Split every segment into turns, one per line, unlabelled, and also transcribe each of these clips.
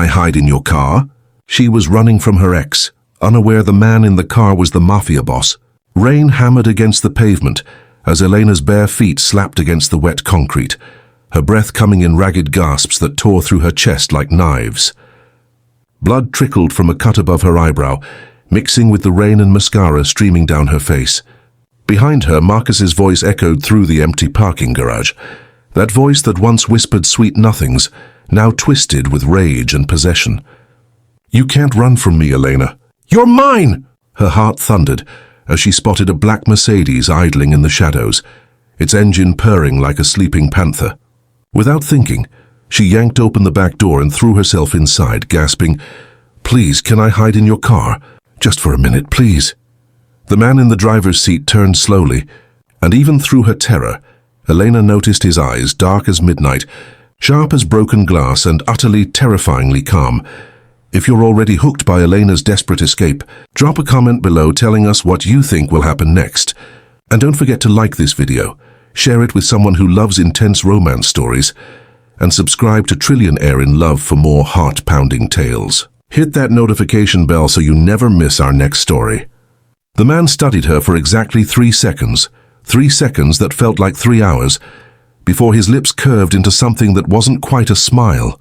I hide in your car?" She was running from her ex, unaware the man in the car was the Mafia boss. Rain hammered against the pavement as Elena's bare feet slapped against the wet concrete, her breath coming in ragged gasps that tore through her chest like knives. Blood trickled from a cut above her eyebrow, mixing with the rain and mascara streaming down her face. Behind her, Marcus's voice echoed through the empty parking garage. That voice that once whispered sweet nothings, now twisted with rage and possession. "You can't run from me, Elena. You're mine!" Her heart thundered as she spotted a black Mercedes idling in the shadows, its engine purring like a sleeping panther. Without thinking, she yanked open the back door and threw herself inside, gasping, "Please, can I hide in your car? Just for a minute, please." The man in the driver's seat turned slowly, and even through her terror, Elena noticed his eyes, dark as midnight, sharp as broken glass, and utterly terrifyingly calm. If you're already hooked by Elena's desperate escape, drop a comment below telling us what you think will happen next. And don't forget to like this video, share it with someone who loves intense romance stories, and subscribe to Trillionaire in Love for more heart-pounding tales. Hit that notification bell so you never miss our next story. The man studied her for exactly 3 seconds, 3 seconds that felt like 3 hours, before his lips curved into something that wasn't quite a smile.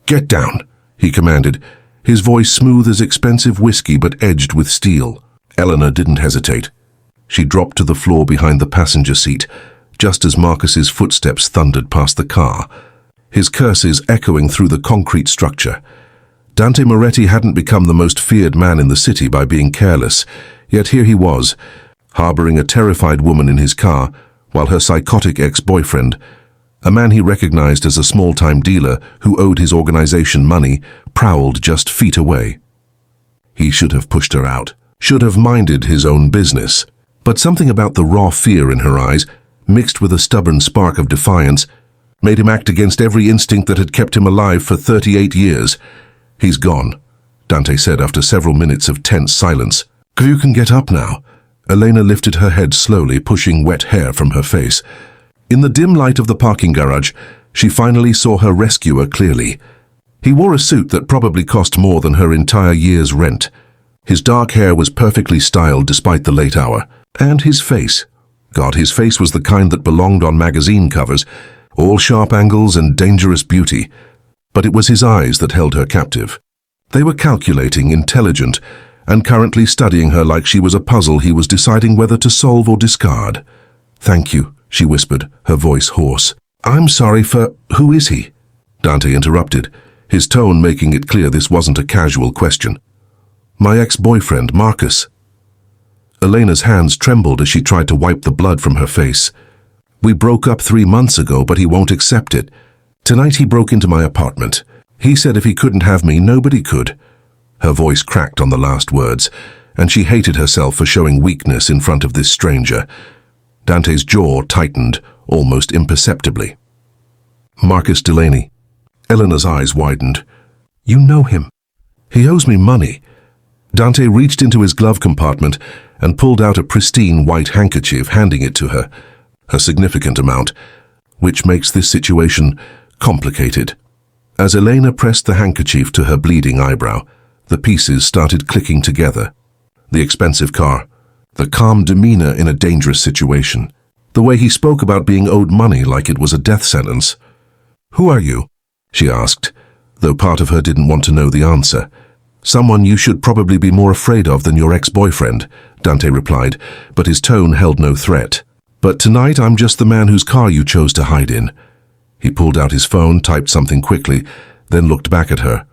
"Get down," he commanded, his voice smooth as expensive whiskey but edged with steel. Elena didn't hesitate. She dropped to the floor behind the passenger seat, just as Marcus's footsteps thundered past the car, his curses echoing through the concrete structure. Dante Moretti hadn't become the most feared man in the city by being careless, yet here he was, harboring a terrified woman in his car, while her psychotic ex-boyfriend, a man he recognized as a small-time dealer who owed his organization money, prowled just feet away. He should have pushed her out, should have minded his own business. But something about the raw fear in her eyes, mixed with a stubborn spark of defiance, made him act against every instinct that had kept him alive for 38 years. "He's gone," Dante said after several minutes of tense silence. "You can get up now." Elena lifted her head slowly, pushing wet hair from her face. In the dim light of the parking garage, she finally saw her rescuer clearly. He wore a suit that probably cost more than her entire year's rent. His dark hair was perfectly styled despite the late hour. And his face. God, his face was the kind that belonged on magazine covers, all sharp angles and dangerous beauty. But it was his eyes that held her captive. They were calculating, intelligent, and currently studying her like she was a puzzle he was deciding whether to solve or discard. "Thank you," she whispered, her voice hoarse. "I'm sorry for—" "Who is he?" Dante interrupted, his tone making it clear this wasn't a casual question. "My ex-boyfriend, Marcus." Elena's hands trembled as she tried to wipe the blood from her face. "We broke up 3 months ago, but he won't accept it. Tonight he broke into my apartment. He said if he couldn't have me, nobody could." Her voice cracked on the last words, and she hated herself for showing weakness in front of this stranger. Dante's jaw tightened, almost imperceptibly. "Marcus Delaney." Elena's eyes widened. "You know him." "He owes me money." Dante reached into his glove compartment and pulled out a pristine white handkerchief, handing it to her. A significant amount, which makes this situation complicated. As Elena pressed the handkerchief to her bleeding eyebrow, the pieces started clicking together. The expensive car, the calm demeanor in a dangerous situation, the way he spoke about being owed money like it was a death sentence. "Who are you?" she asked, though part of her didn't want to know the answer. "Someone you should probably be more afraid of than your ex-boyfriend," Dante replied, but his tone held no threat. "But tonight I'm just the man whose car you chose to hide in." He pulled out his phone, typed something quickly, then looked back at her.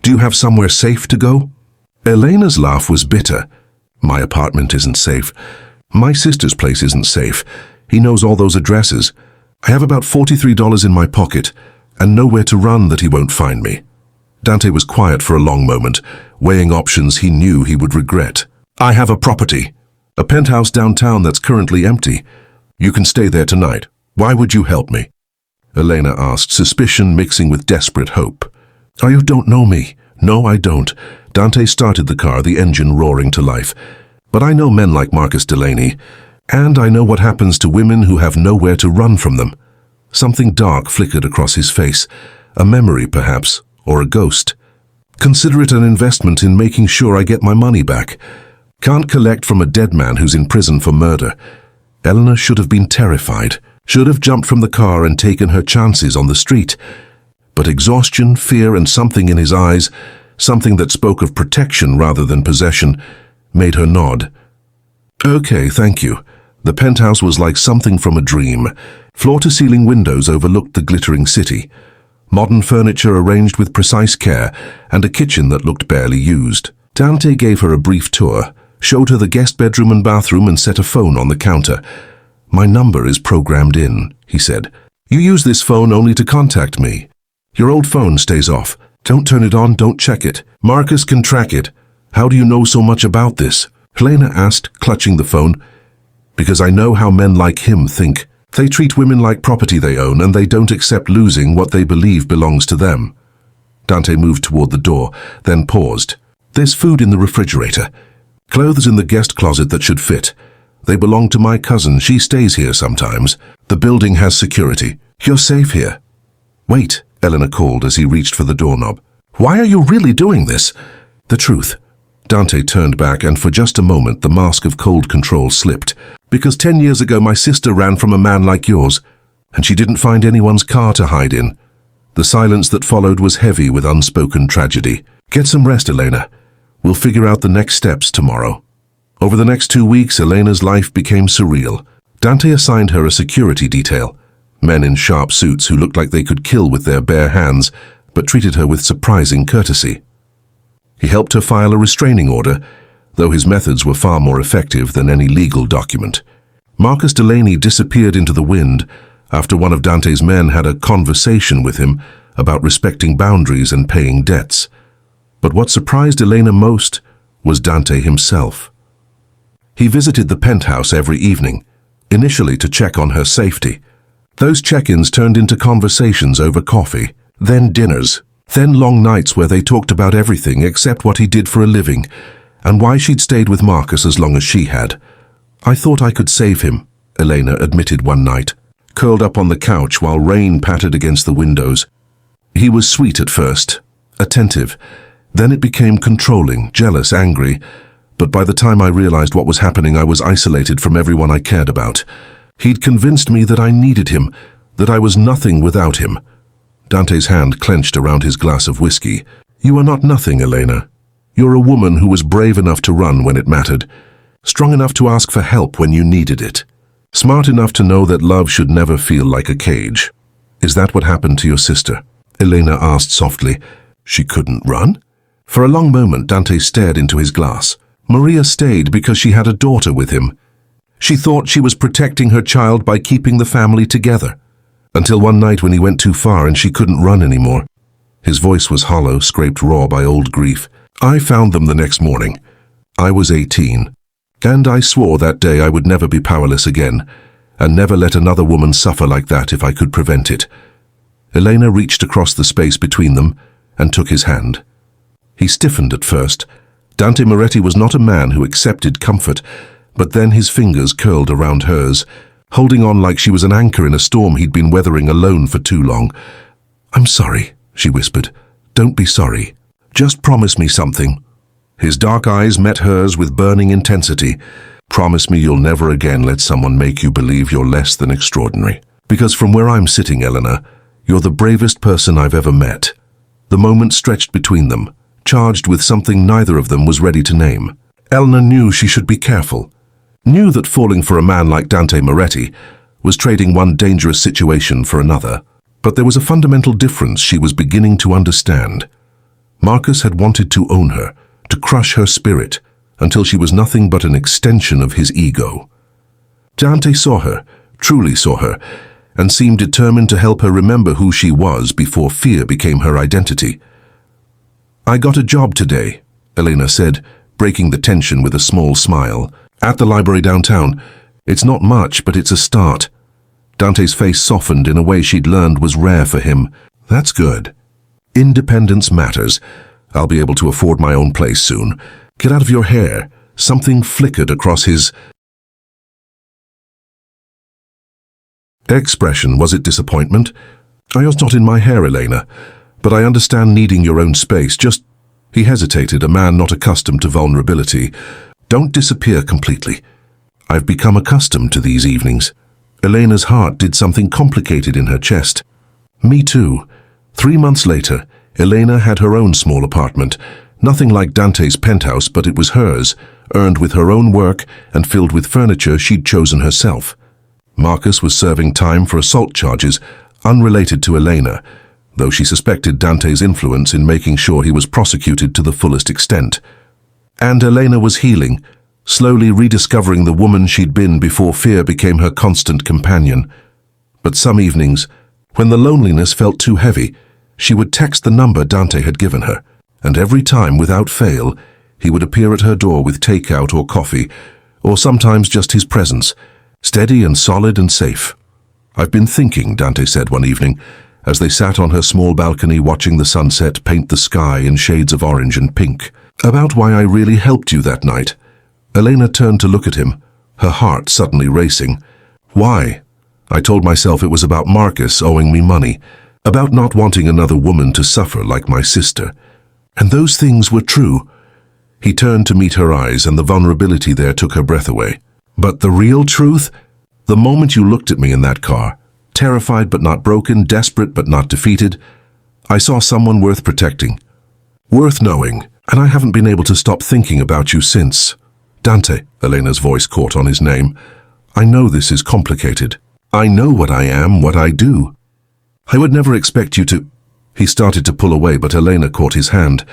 "Do you have somewhere safe to go?" Elena's laugh was bitter. "My apartment isn't safe. My sister's place isn't safe. He knows all those addresses. I have about $43 in my pocket, and nowhere to run that he won't find me." Dante was quiet for a long moment, weighing options he knew he would regret. "I have a property, a penthouse downtown that's currently empty. You can stay there tonight. Why would you help me?" Elena asked, suspicion mixing with desperate hope. "Oh, you don't know me." "No, I don't." Dante started the car, the engine roaring to life. "But I know men like Marcus Delaney, and I know what happens to women who have nowhere to run from them." Something dark flickered across his face, a memory perhaps, or a ghost. Consider it an investment in making sure I get my money back. Can't collect from a dead man who's in prison for murder. Elena should have been terrified, should have jumped from the car and taken her chances on the street. But exhaustion, fear, and something in his eyes, something that spoke of protection rather than possession, made her nod. Okay, thank you. The penthouse was like something from a dream. Floor-to-ceiling windows overlooked the glittering city. Modern furniture arranged with precise care, and a kitchen that looked barely used. Dante gave her a brief tour, showed her the guest bedroom and bathroom, and set a phone on the counter. My number is programmed in, he said. You use this phone only to contact me. Your old phone stays off. Don't turn it on, don't check it. Marcus can track it. How do you know so much about this? Elena asked, clutching the phone. Because I know how men like him think. They treat women like property they own, and they don't accept losing what they believe belongs to them. Dante moved toward the door, then paused. There's food in the refrigerator. Clothes in the guest closet that should fit. They belong to my cousin. She stays here sometimes. The building has security. You're safe here. Wait, Elena called as he reached for the doorknob. Why are you really doing this? The truth. Dante turned back, and for just a moment the mask of cold control slipped. Because 10 years ago my sister ran from a man like yours, and she didn't find anyone's car to hide in. The silence that followed was heavy with unspoken tragedy. Get some rest, Elena. We'll figure out the next steps tomorrow. Over the next 2 weeks, Elena's life became surreal. Dante assigned her a security detail. Men in sharp suits who looked like they could kill with their bare hands, but treated her with surprising courtesy. He helped her file a restraining order, though his methods were far more effective than any legal document. Marcus Delaney disappeared into the wind after one of Dante's men had a conversation with him about respecting boundaries and paying debts. But what surprised Elena most was Dante himself. He visited the penthouse every evening, initially to check on her safety. Those check-ins turned into conversations over coffee, then dinners, then long nights where they talked about everything except what he did for a living, and why she'd stayed with Marcus as long as she had. I thought I could save him, Elena admitted one night, curled up on the couch while rain pattered against the windows. He was sweet at first, attentive. Then it became controlling, jealous, angry. But by the time I realized what was happening, I was isolated from everyone I cared about. He'd convinced me that I needed him, that I was nothing without him. Dante's hand clenched around his glass of whiskey. You are not nothing, Elena. You're a woman who was brave enough to run when it mattered, strong enough to ask for help when you needed it, smart enough to know that love should never feel like a cage. Is that what happened to your sister? Elena asked softly. She couldn't run? For a long moment, Dante stared into his glass. Maria stayed because she had a daughter with him. She thought she was protecting her child by keeping the family together. Until one night when he went too far and she couldn't run anymore. His voice was hollow, scraped raw by old grief. I found them the next morning. I was 18. And I swore that day I would never be powerless again, and never let another woman suffer like that if I could prevent it. Elena reached across the space between them and took his hand. He stiffened at first. Dante Moretti was not a man who accepted comfort, but then his fingers curled around hers, holding on like she was an anchor in a storm he'd been weathering alone for too long. I'm sorry, she whispered. Don't be sorry. Just promise me something. His dark eyes met hers with burning intensity. Promise me you'll never again let someone make you believe you're less than extraordinary. Because from where I'm sitting, Elena, you're the bravest person I've ever met. The moment stretched between them, charged with something neither of them was ready to name. Elena knew she should be careful. Knew that falling for a man like Dante Moretti was trading one dangerous situation for another. But there was a fundamental difference she was beginning to understand. Marcus had wanted to own her, to crush her spirit, until she was nothing but an extension of his ego. Dante saw her, truly saw her, and seemed determined to help her remember who she was before fear became her identity. I got a job today, Elena said, breaking the tension with a small smile. At the library downtown. It's not much, but it's a start. Dante's face softened in a way she'd learned was rare for him. That's good. Independence matters. I'll be able to afford my own place soon. Get out of your hair. Something flickered across his expression. Was it disappointment? I was not in my hair, Elena. But I understand needing your own space. Just—" He hesitated, a man not accustomed to vulnerability. "Don't disappear completely. I've become accustomed to these evenings." Elena's heart did something complicated in her chest. Me too. 3 months later, Elena had her own small apartment. Nothing like Dante's penthouse, but it was hers, earned with her own work and filled with furniture she'd chosen herself. Marcus was serving time for assault charges, unrelated to Elena, though she suspected Dante's influence in making sure he was prosecuted to the fullest extent. And Elena was healing, slowly rediscovering the woman she'd been before fear became her constant companion. But some evenings, when the loneliness felt too heavy, she would text the number Dante had given her, and every time, without fail, he would appear at her door with takeout or coffee, or sometimes just his presence, steady and solid and safe. "I've been thinking," Dante said one evening, as they sat on her small balcony watching the sunset paint the sky in shades of orange and pink, "about why I really helped you that night." Elena turned to look at him, her heart suddenly racing. "Why?" "I told myself it was about Marcus owing me money, about not wanting another woman to suffer like my sister. And those things were true." He turned to meet her eyes, and the vulnerability there took her breath away. "But the real truth? The moment you looked at me in that car, terrified but not broken, desperate but not defeated, I saw someone worth protecting, worth knowing, and I haven't been able to stop thinking about you since." "Dante," Elena's voice caught on his name, "I know this is complicated. I know what I am, what I do. I would never expect you to—" He started to pull away, but Elena caught his hand.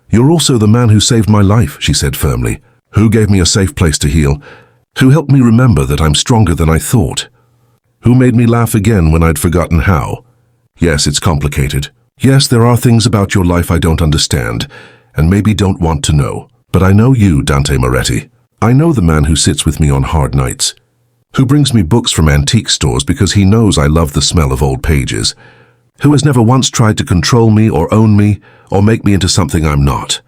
"You're also the man who saved my life," she said firmly, "who gave me a safe place to heal, who helped me remember that I'm stronger than I thought, who made me laugh again when I'd forgotten how. Yes, it's complicated. Yes, there are things about your life I don't understand, and maybe don't want to know. But I know you, Dante Moretti. I know the man who sits with me on hard nights, who brings me books from antique stores because he knows I love the smell of old pages, who has never once tried to control me or own me or make me into something I'm not."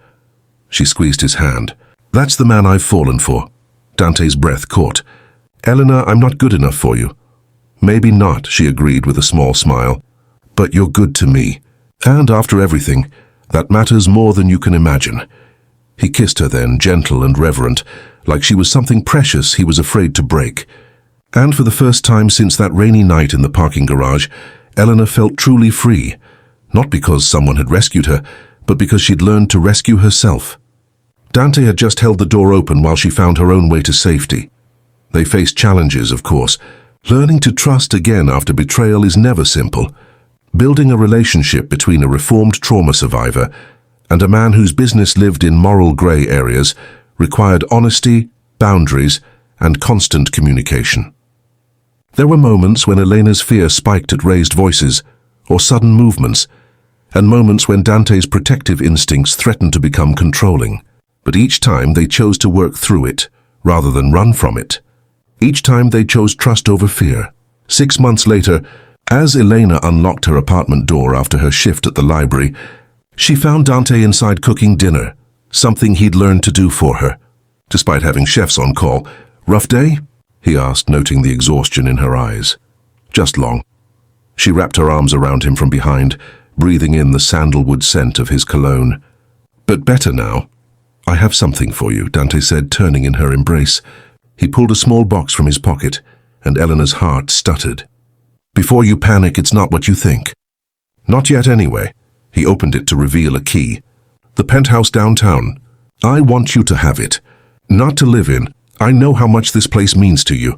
She squeezed his hand. "That's the man I've fallen for." Dante's breath caught. "Elena, I'm not good enough for you." "Maybe not," she agreed with a small smile. "But you're good to me. And after everything, that matters more than you can imagine." He kissed her then, gentle and reverent, like she was something precious he was afraid to break. And for the first time since that rainy night in the parking garage, Elena felt truly free, not because someone had rescued her, but because she'd learned to rescue herself. Dante had just held the door open while she found her own way to safety. They faced challenges, of course. Learning to trust again after betrayal is never simple. Building a relationship between a reformed trauma survivor and a man whose business lived in moral gray areas required honesty, boundaries, and constant communication. There were moments when Elena's fear spiked at raised voices or sudden movements, and moments when Dante's protective instincts threatened to become controlling. But each time they chose to work through it, rather than run from it. Each time they chose trust over fear. 6 months later, as Elena unlocked her apartment door after her shift at the library, she found Dante inside cooking dinner, something he'd learned to do for her. Despite having chefs on call, "Rough day?" he asked, noting the exhaustion in her eyes. "Just long." She wrapped her arms around him from behind, breathing in the sandalwood scent of his cologne. "But better now. I have something for you," Dante said, turning in her embrace. He pulled a small box from his pocket, and Elena's heart stuttered. "Before you panic, it's not what you think." "Not yet, anyway." He opened it to reveal a key. "The penthouse downtown. I want you to have it. Not to live in. I know how much this place means to you.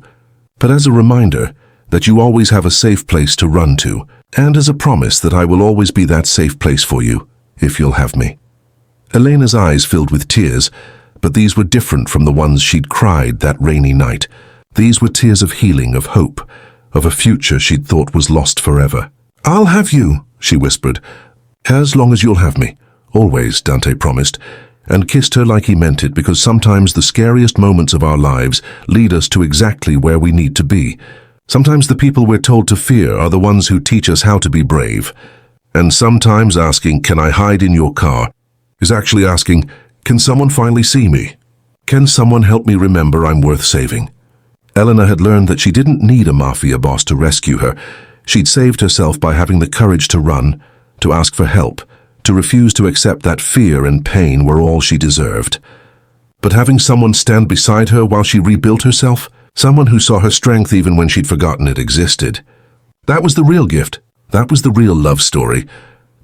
But as a reminder that you always have a safe place to run to, and as a promise that I will always be that safe place for you, if you'll have me." Elena's eyes filled with tears, but these were different from the ones she'd cried that rainy night. These were tears of healing, of hope, of a future she'd thought was lost forever. "I'll have you," she whispered. "As long as you'll have me. Always," Dante promised, and kissed her like he meant it, because sometimes the scariest moments of our lives lead us to exactly where we need to be. Sometimes the people we're told to fear are the ones who teach us how to be brave. And sometimes asking, "Can I hide in your car?" is actually asking, "Can someone finally see me? Can someone help me remember I'm worth saving?" Elena had learned that she didn't need a mafia boss to rescue her. She'd saved herself by having the courage to run, to ask for help, to refuse to accept that fear and pain were all she deserved. But having someone stand beside her while she rebuilt herself, someone who saw her strength even when she'd forgotten it existed, that was the real gift. That was the real love story.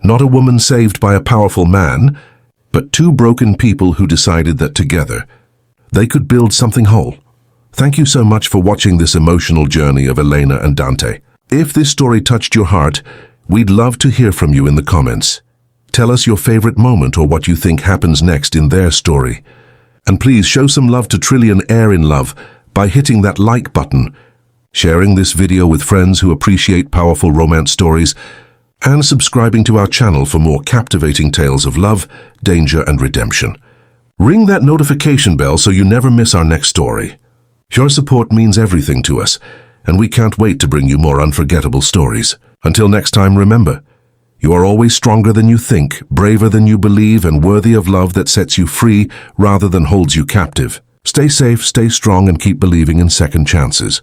Not a woman saved by a powerful man, but two broken people who decided that together they could build something whole. Thank you so much for watching this emotional journey of Elena and Dante. If this story touched your heart, we'd love to hear from you in the comments. Tell us your favorite moment or what you think happens next in their story. And please show some love to Trillion Air in Love by hitting that like button, sharing this video with friends who appreciate powerful romance stories, and subscribing to our channel for more captivating tales of love, danger, and redemption. Ring that notification bell so you never miss our next story. Your support means everything to us, and we can't wait to bring you more unforgettable stories. Until next time, remember, you are always stronger than you think, braver than you believe, and worthy of love that sets you free rather than holds you captive. Stay safe, stay strong, and keep believing in second chances.